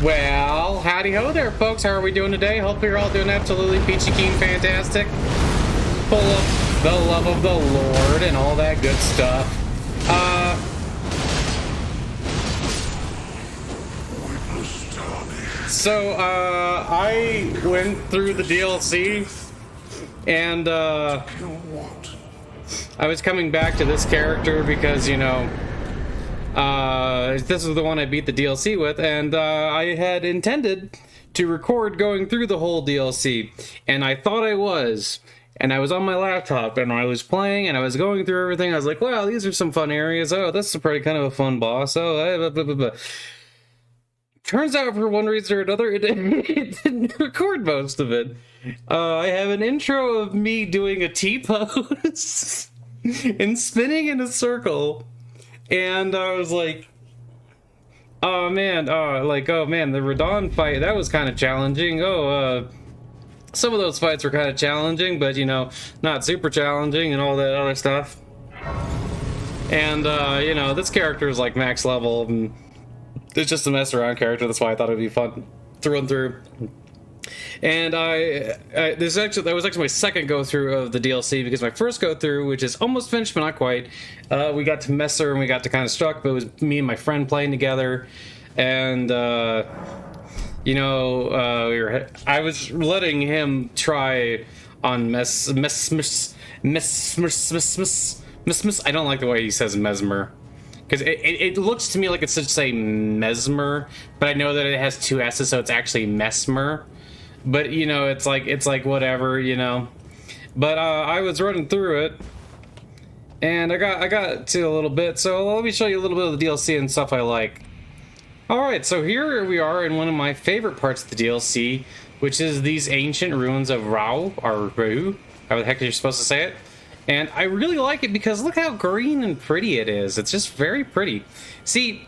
Well, howdy ho there, folks. How are we doing today? Hopefully you're all doing absolutely peachy keen fantastic. Full of the love of the Lord and all that good stuff. So, I went through the DLC, and, I was coming back to this character because, you know, this is the one I beat the DLC with, and I had intended to record going through the whole DLC, and I thought I was, and I was on my laptop, and I was playing, and I was going through everything. I was like, wow, these are some fun areas. Oh, this is pretty kind of a fun boss. Oh, blah, blah, blah, blah. Turns out, for one reason or another, it didn't record most of it. I have an intro of me doing a T-pose and spinning in a circle. And I was like, oh man, the Radon fight, that was kind of challenging. Some of those fights were kind of challenging, but, you know, not super challenging and all that other stuff. And, you know, this character is like max level, and it's just a mess around character. That's why I thought it'd be fun through and through. And that was actually my second go through of the DLC, because my first go through, which is almost finished but not quite, we got to Messer and we got to kind of Struck, but it was me and my friend playing together, and you know, I was letting him try on Mesmer. I don't like the way he says Mesmer, because it looks to me like it should say Mesmer, but I know that it has two S's, so it's actually Mesmer. But, you know, it's like whatever, you know. But I was running through it, and I got to a little bit, so let me show you a little bit of the DLC and stuff I like. Alright, so here we are in one of my favorite parts of the DLC, which is these ancient ruins of Rau, or Rau, how the heck you're supposed to say it. And I really like it because look how green and pretty it is. It's just very pretty. See,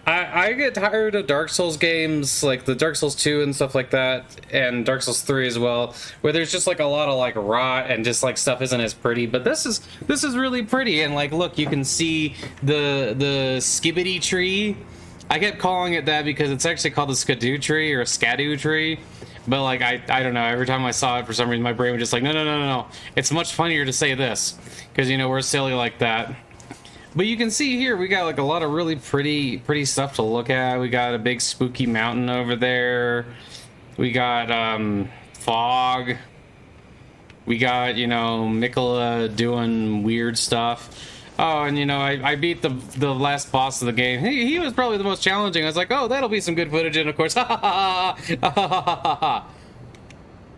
I get tired of Dark Souls games, like the Dark Souls 2 and stuff like that, and Dark Souls 3 as well, where there's just like a lot of like rot and just like stuff isn't as pretty. But this is really pretty, and like look, you can see the skibbity tree. I kept calling it that because it's actually called the skidoo tree or a skadoo tree. But like I don't know, every time I saw it, for some reason my brain was just like, no. It's much funnier to say this, because you know we're silly like that. But you can see here, we got like a lot of really pretty stuff to look at. We got a big spooky mountain over there. We got fog. We got, you know, Mikola doing weird stuff. Oh, and you know, I beat the last boss of the game. He was probably the most challenging. I was like, oh, that'll be some good footage, and of course, ha ha ha ha ha ha ha ha.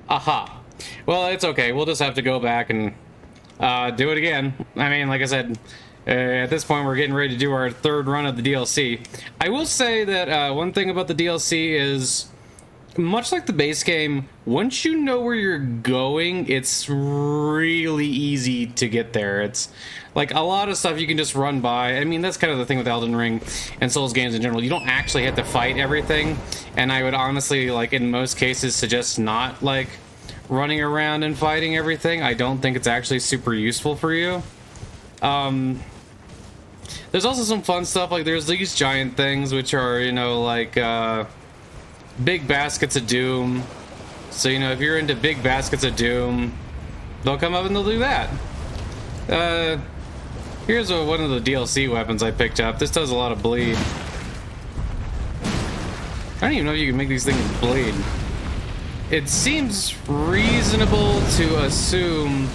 Aha. Well, it's okay. We'll just have to go back and do it again. I mean, like I said, at this point, we're getting ready to do our third run of the DLC. I will say that one thing about the DLC is, much like the base game, once you know where you're going, it's really easy to get there. It's like a lot of stuff you can just run by. I mean, that's kind of the thing with Elden Ring and Souls games in general. You don't actually have to fight everything, and I would honestly, like in most cases, suggest not like running around and fighting everything. I don't think it's actually super useful for you. There's also some fun stuff, like there's these giant things, which are, you know, like, big baskets of doom. So, you know, if you're into big baskets of doom, they'll come up and they'll do that. Here's one of the DLC weapons I picked up. This does a lot of bleed. I don't even know if you can make these things bleed. It seems reasonable to assume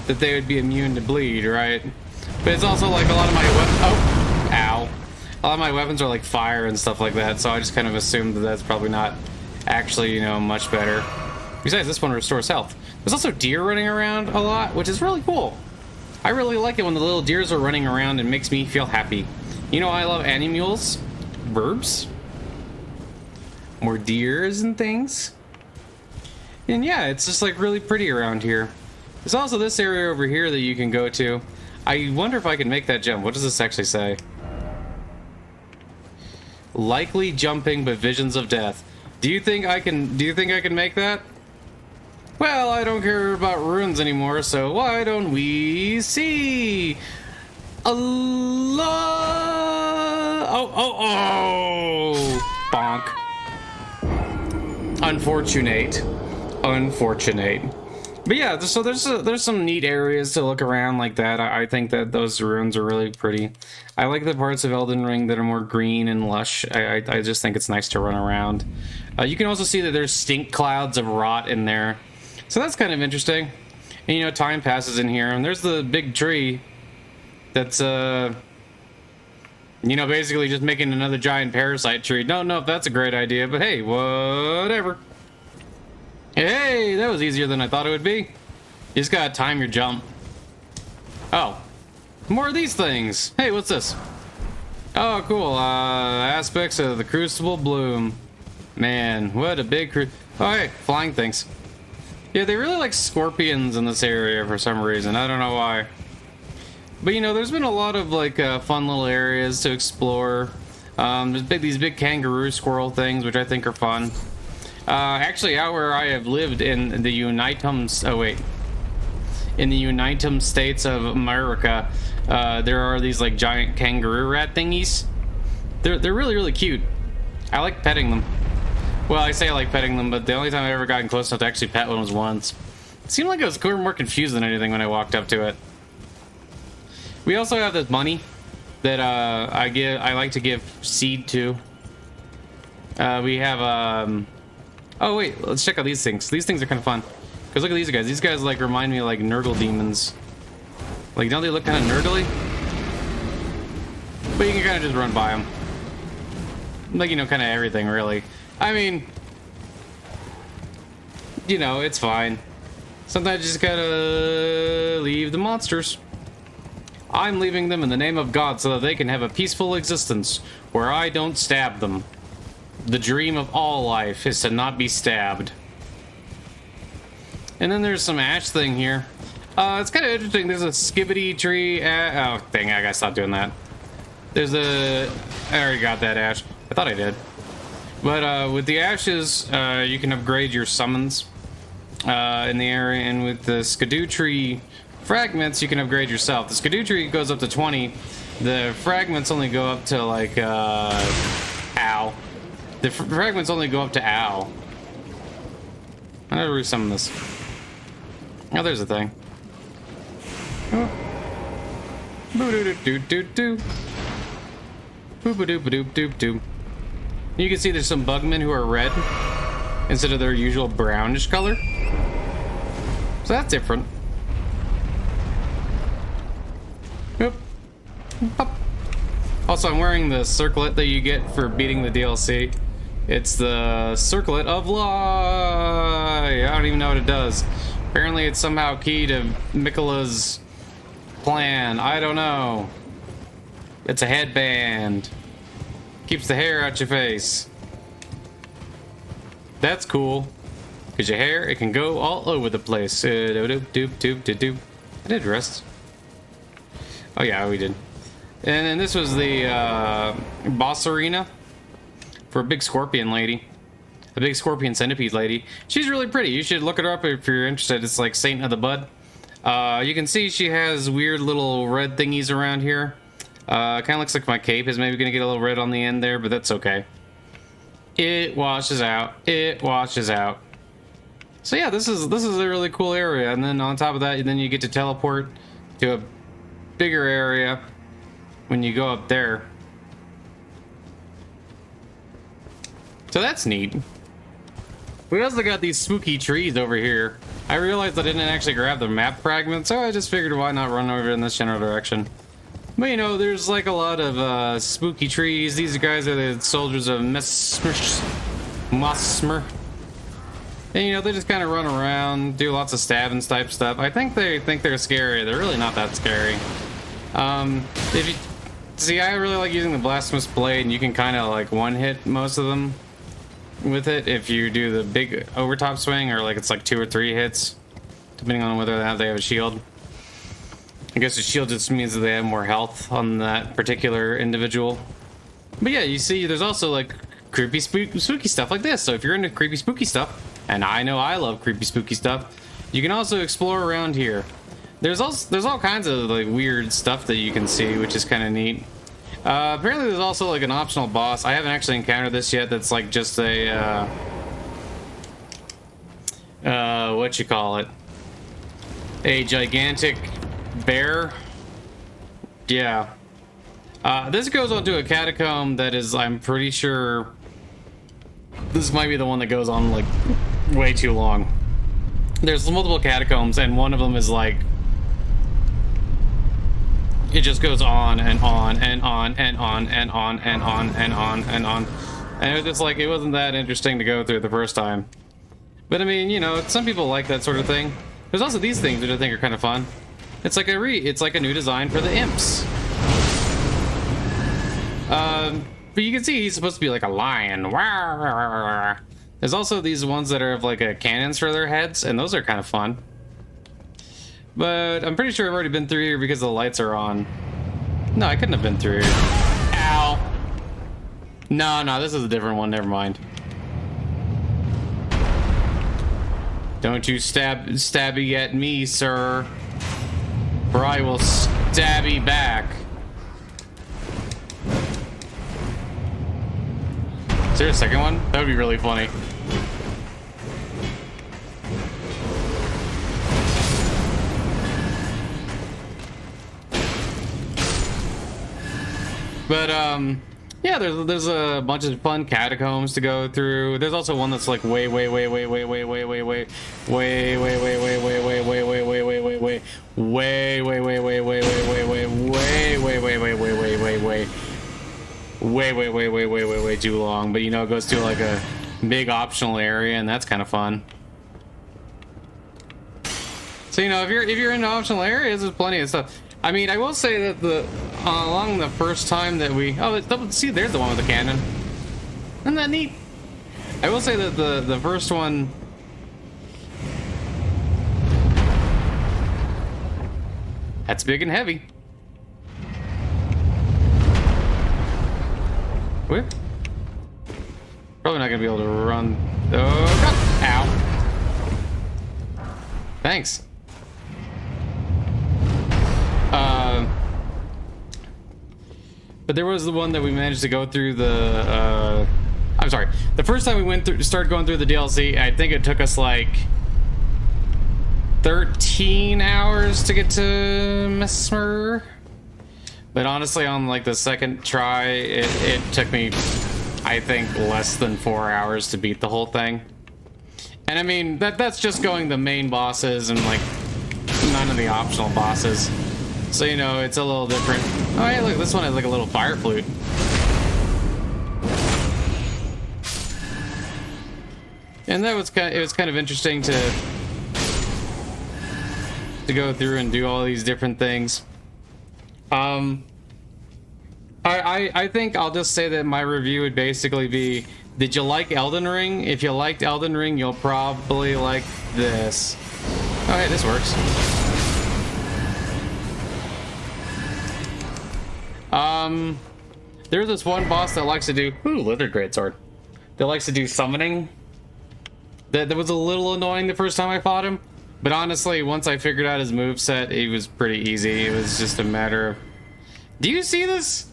that they would be immune to bleed, right? But it's also like a lot of my weapons. Oh, ow. A lot of my weapons are like fire and stuff like that, so I just kind of assumed that that's probably not actually, you know, much better. Besides, this one restores health. There's also deer running around a lot, which is really cool. I really like it when the little deers are running around and makes me feel happy. You know, I love animals, verbs, more deers and things. And yeah, it's just like really pretty around here. There's also this area over here that you can go to. I wonder if I can make that jump. What does this actually say? Likely jumping, but visions of death. Do you think I can make that? Well, I don't care about runes anymore, so why don't we see? Allah! Oh! Bonk. Unfortunate. Unfortunate. But yeah, so there's some neat areas to look around like that. I think that those ruins are really pretty. I like the parts of Elden Ring that are more green and lush. I just think it's nice to run around. You can also see that there's stink clouds of rot in there. So that's kind of interesting. And, you know, time passes in here, and there's the big tree that's, you know, basically just making another giant parasite tree. Don't know if that's a great idea, but hey, whatever. Hey, that was easier than I thought it would be. You just gotta time your jump. Oh, more of these things. Hey, what's this? Oh, cool. Aspects of the Crucible Bloom. Man, what a big oh, hey, flying things. Yeah, they really like scorpions in this area for some reason. I don't know why. But, you know, there's been a lot of, like, fun little areas to explore. There's these big kangaroo squirrel things, which I think are fun. Actually, out where I have lived in the Unitum States of America, there are these, like, giant kangaroo rat thingies. They're really, really cute. I like petting them. Well, I say I like petting them, but the only time I've ever gotten close enough to actually pet one was once. It seemed like it was more confused than anything when I walked up to it. We also have this bunny that I like to give seed to. We have oh wait, let's check out these things. These things are kind of fun. Cause look at these guys. These guys like remind me of like Nurgle demons. Like, don't they look kind of nurgly? But you can kind of just run by them. Like, you know, kind of everything really. I mean, you know, it's fine. Sometimes you just gotta leave the monsters. I'm leaving them in the name of God so that they can have a peaceful existence where I don't stab them. The dream of all life is to not be stabbed. And then there's some ash thing here. It's kind of interesting. There's a skibbity tree. Oh, dang, I gotta stop doing that. There's a... I already got that ash. I thought I did. But with the ashes, you can upgrade your summons in the area, and with the skidoo tree fragments, you can upgrade yourself. The skidoo tree goes up to 20. The fragments only go up to like ow. The fragments only go up to ow. I'm gonna resummon this. Oh, there's a thing. Oh. Boo doo doo doo doo doo. Boo ba doo ba doo doo doo. You can see there's some bugmen who are red instead of their usual brownish color. So that's different. Yep. Up. Also, I'm wearing the circlet that you get for beating the DLC. It's the Circlet of Lie. I don't even know what it does. Apparently it's somehow key to Miquella's plan. I don't know. It's a headband. Keeps the hair out your face. That's cool. Because your hair, it can go all over the place. I did rest. Oh yeah, we did. And then this was the boss arena for a big scorpion lady. A big scorpion centipede lady. She's really pretty. You should look her up if you're interested. It's like Saint of the Bud. You can see she has weird little red thingies around here. Kind of looks like my cape is maybe going to get a little red on the end there, but that's okay. It washes out. It washes out. So yeah, this is a really cool area. And then on top of that, then you get to teleport to a bigger area when you go up there. So that's neat. We also got these spooky trees over here. I realized I didn't actually grab the map fragment, so I just figured why not run over in this general direction. But you know, there's like a lot of spooky trees. These guys are the soldiers of Mosmer. And you know, they just kind of run around, do lots of stabbing type stuff. I think they think they're scary. They're really not that scary. If you see, I really like using the blasphemous blade, and you can kind of like one-hit most of them with it if you do the big overtop swing, or like it's like 2 or 3 hits, depending on whether or not they have a shield. I guess the shield just means that they have more health on that particular individual. But yeah, you see, there's also like creepy, spooky stuff like this. So if you're into creepy, spooky stuff, and I know I love creepy, spooky stuff, you can also explore around here. There's all kinds of like weird stuff that you can see, which is kind of neat. Apparently, there's also like an optional boss. I haven't actually encountered this yet. That's like just a what you call it? A gigantic bear. Yeah. This goes on to a catacomb that is, I'm pretty sure, this might be the one that goes on like way too long. There's multiple catacombs, and one of them is like, it just goes on and on and on and on and on and on and on and on. And it was just like, it wasn't that interesting to go through the first time. But I mean, you know, some people like that sort of thing. There's also these things that I think are kind of fun. It's like a new design for the imps. But you can see he's supposed to be like a lion. There's also these ones that are like cannons for their heads, and those are kind of fun. But I'm pretty sure I've already been through here because the lights are on. No, I couldn't have been through here. Ow! No, this is a different one. Never mind. Don't you stabby at me, sir, or I will stabby back. Is there a second one? That would be really funny. But yeah, there's a bunch of fun catacombs to go through. There's also one that's like way too long, but you know, it goes to like a big optional area, and that's kind of fun. So you know, if you're into optional areas, there's plenty of stuff. I mean, I will say that along the first time that we see, there's the one with the cannon. Isn't that neat? I will say that the first one, that's big and heavy. We're probably not gonna be able to run. Oh God. Ow. Thanks. But there was the one that we managed to go through the I'm sorry, the first time we started going through the DLC, I think it took us like 13 hours to get to Mesmer. But honestly, on like the second try, it took me, I think, less than 4 hours to beat the whole thing. And I mean, that's just going the main bosses and like none of the optional bosses. So, you know, it's a little different. Oh, hey, look, this one has like a little fire flute. And that was it was kind of interesting to go through and do all these different things. I think I'll just say that my review would basically be, did you like Elden Ring? If you liked Elden Ring, you'll probably like this. Oh, hey, this works. There's this one boss that likes to do, Lizard Greatsword, that likes to do summoning. That was a little annoying the first time I fought him, but honestly, once I figured out his moveset, it was pretty easy. It was just a matter of, do you see this?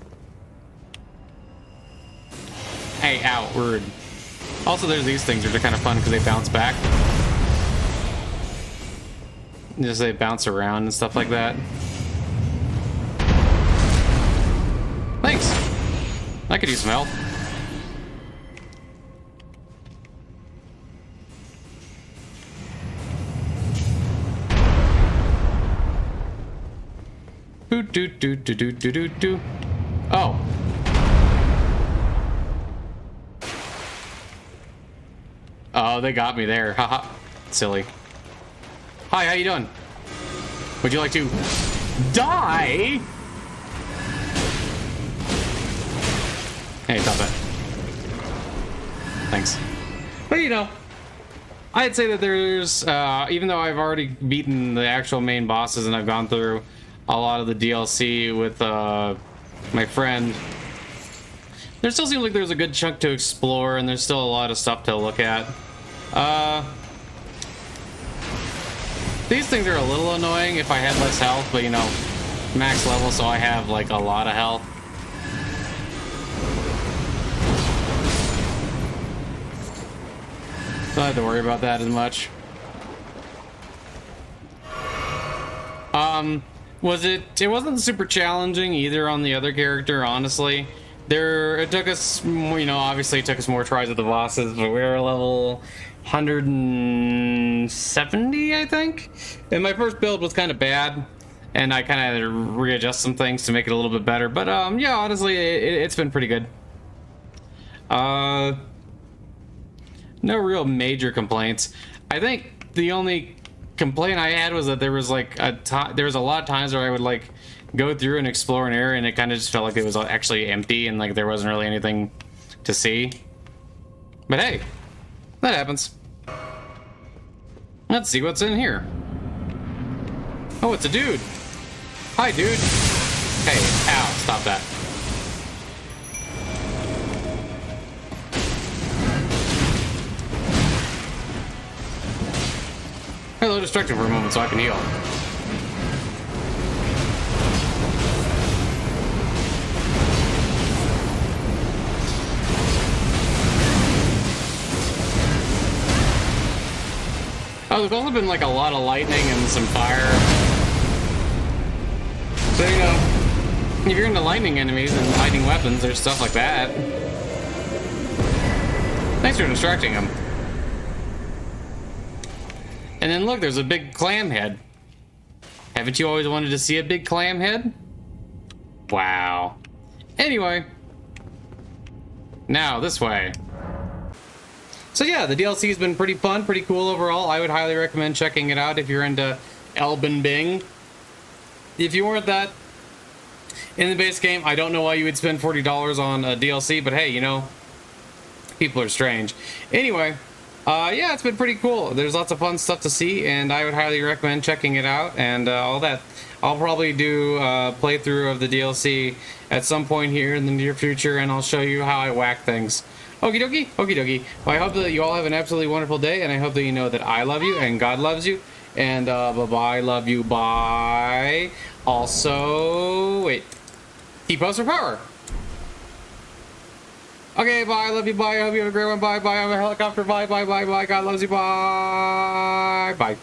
Hey, ow, rude. Also, there's these things which are kind of fun because they bounce back. Just they bounce around and stuff like that. Thanks. I could use some help. Do. Oh. Oh, they got me there. Haha. Silly. Hi, how you doing? Would you like to die? Hey, stop that. Thanks. But you know, I'd say that there's, even though I've already beaten the actual main bosses and I've gone through a lot of the DLC with my friend, there still seems like there's a good chunk to explore, and there's still a lot of stuff to look at. These things are a little annoying if I had less health, but you know, max level, so I have like a lot of health. Don't have to worry about that as much. Was it? It wasn't super challenging either on the other character, honestly. It took us, you know, obviously it took us more tries at the bosses, but we were level 170, I think. And my first build was kind of bad, and I kind of readjust some things to make it a little bit better. But yeah, honestly, it's been pretty good. No real major complaints. I think the only complaint I had was that there was like there was a lot of times where I would like go through and explore an area and it kind of just felt like it was actually empty and like there wasn't really anything to see. But hey, that happens. Let's see what's in here. Oh, it's a dude. Hi, dude. Hey, ow, stop that. Hello, distracted for a moment so I can heal. Oh, there's also been like a lot of lightning and some fire. So, you know, if you're into lightning enemies and lightning weapons, there's stuff like that. Thanks for distracting him. And then look, there's a big clam head. Haven't you always wanted to see a big clam head? Wow. Anyway. Now, this way. So yeah, the DLC has been pretty fun, pretty cool overall. I would highly recommend checking it out if you're into Elden Bing. If you weren't that in the base game, I don't know why you would spend $40 on a DLC, but hey, you know, people are strange. Anyway, yeah, it's been pretty cool. There's lots of fun stuff to see, and I would highly recommend checking it out and all that. I'll probably do a playthrough of the DLC at some point here in the near future, and I'll show you how I whack things. Okie dokie, okie dokie. Well, I hope that you all have an absolutely wonderful day, and I hope that you know that I love you and God loves you. And bye-bye, love you, bye. Also, wait. T-pose for power. Okay, bye, love you, bye. I hope you have a great one. Bye, bye. I'm a helicopter. Bye, bye, bye, bye. God loves you. Bye. Bye.